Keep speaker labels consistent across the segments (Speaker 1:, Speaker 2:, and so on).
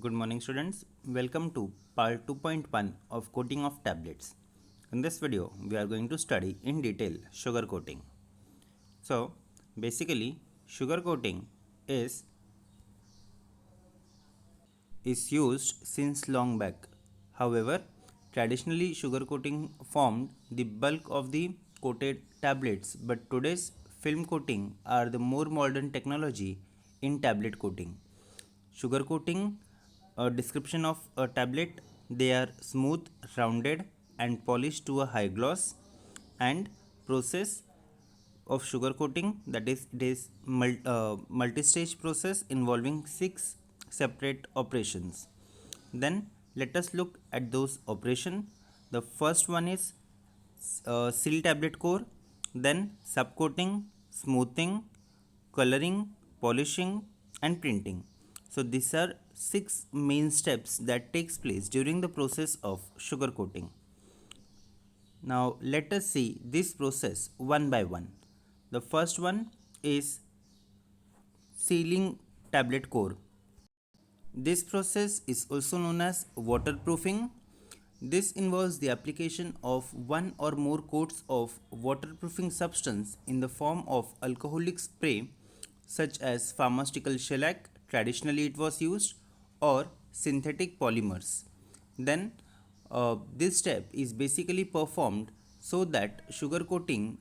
Speaker 1: Good morning students. Welcome to part 2.1 of coating of tablets. In this video, we are going to study in detail sugar coating. So, basically sugar coating is used since long back. However, traditionally sugar coating formed the bulk of the coated tablets, but today's film coating are the more modern technology in tablet coating. Sugar coating, a description of a tablet, they are smooth, rounded and polished to a high gloss, and process of sugar coating, that is it is multi-stage process involving 6 separate operations. Then let us look at those operation. The first one is seal tablet core, then subcoating, smoothing, coloring, polishing and printing. So these are 6 main steps that takes place during the process of sugar coating. Now let us see this process one by one. The first one is sealing tablet core. This process is also known as waterproofing. This involves the application of one or more coats of waterproofing substance in the form of alcoholic spray such as pharmaceutical shellac, traditionally it was used, or synthetic polymers. Then this step is basically performed so that sugar coating,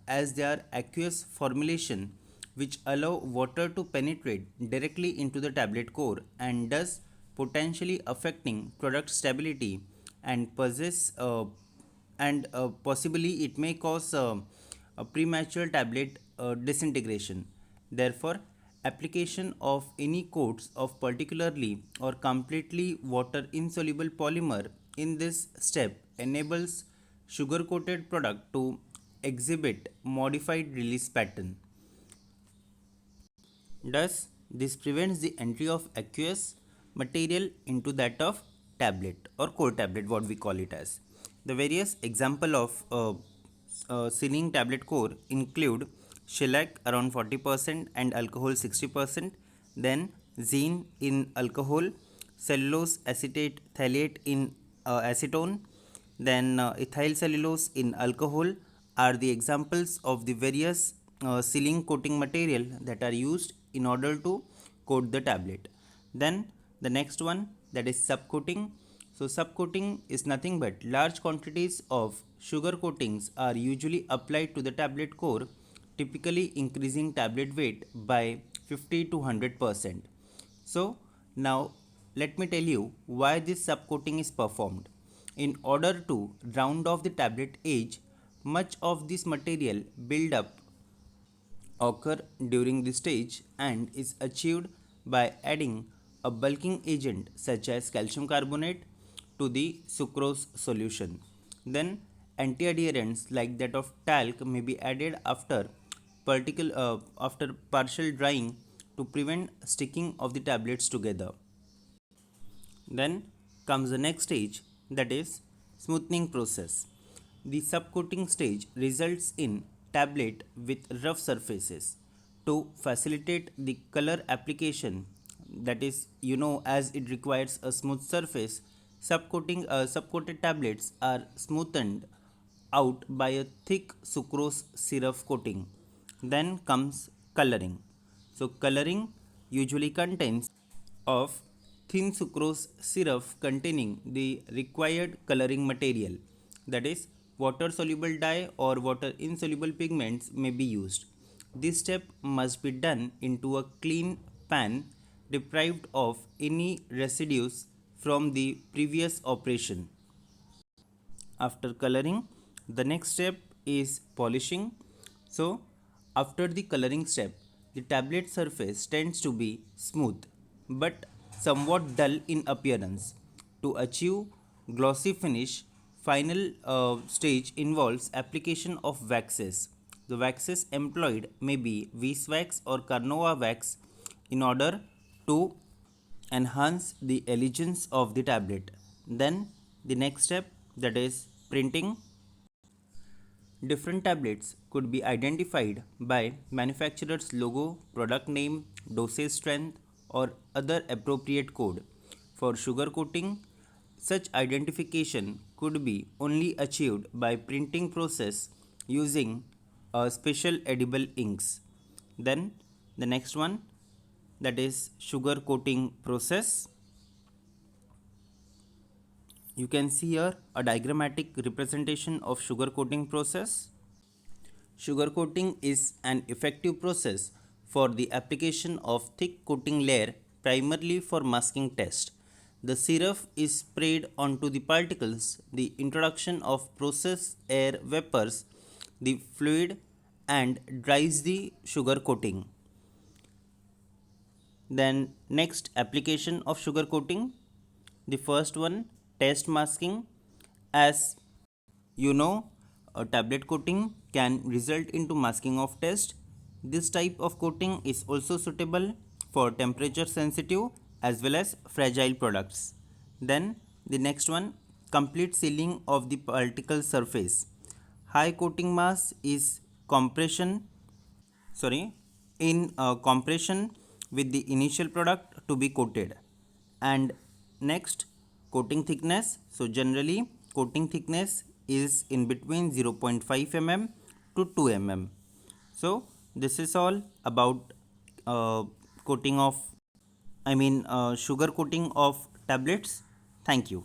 Speaker 1: as their aqueous formulation which allow water to penetrate directly into the tablet core and thus potentially affecting product stability and possess and possibly it may cause a premature tablet disintegration. Therefore, application of any coats of particularly or completely water insoluble polymer in this step enables sugar coated product to exhibit modified release pattern. Thus, this prevents the entry of aqueous material into that of tablet or core tablet, what we call it as. The various example of sealing tablet core include shellac around 40% and alcohol 60%, then zine in alcohol, cellulose acetate phthalate in acetone, then ethyl cellulose in alcohol are the examples of the various sealing coating material that are used in order to coat the tablet. Then the next one, that is subcoating. So subcoating is nothing but large quantities of sugar coatings are usually applied to the tablet core, typically increasing tablet weight by 50 to 100%. So now let me tell you why this subcoating is performed. In order to round off the tablet edge, much of this material build up occur during this stage and is achieved by adding a bulking agent such as calcium carbonate to the sucrose solution. Then anti-adherents like that of talc may be added after partial drying to prevent sticking of the tablets together. Then comes the next stage, that is smoothing process. The subcoating stage results in tablet with rough surfaces. To facilitate the color application, that is as it requires a smooth surface, subcoated tablets are smoothened out by a thick sucrose syrup coating. Then comes coloring. So coloring usually contains of thin sucrose syrup containing the required coloring material, that is water soluble dye or water insoluble pigments may be used. This step must be done into a clean pan deprived of any residues from the previous operation. After coloring, the next step is polishing. So after the coloring step, the tablet surface tends to be smooth but somewhat dull in appearance. To achieve glossy finish, final stage involves application of waxes. The waxes employed may be Beeswax or Carnauba wax in order to enhance the elegance of the tablet. Then the next step, that is printing. Different tablets could be identified by manufacturer's logo, product name, dosage strength, or other appropriate code. For sugar coating, such identification could be only achieved by printing process using special edible inks. Then the next one, that is sugar coating process. You can see here a diagrammatic representation of sugar coating process. Sugar coating is an effective process for the application of thick coating layer primarily for masking test. The syrup is sprayed onto the particles, the introduction of process air vapors, the fluid and dries the sugar coating. Then next application of sugar coating. The first one, test masking. As you know, a tablet coating can result into masking of test. This type of coating is also suitable for temperature sensitive as well as fragile products. Then the next one, complete sealing of the particle surface. High coating mass is compression sorry in compression with the initial product to be coated. And next, coating thickness. So generally coating thickness is in between 0.5 mm to 2 mm. So this is all about coating of sugar coating of tablets. Thank you.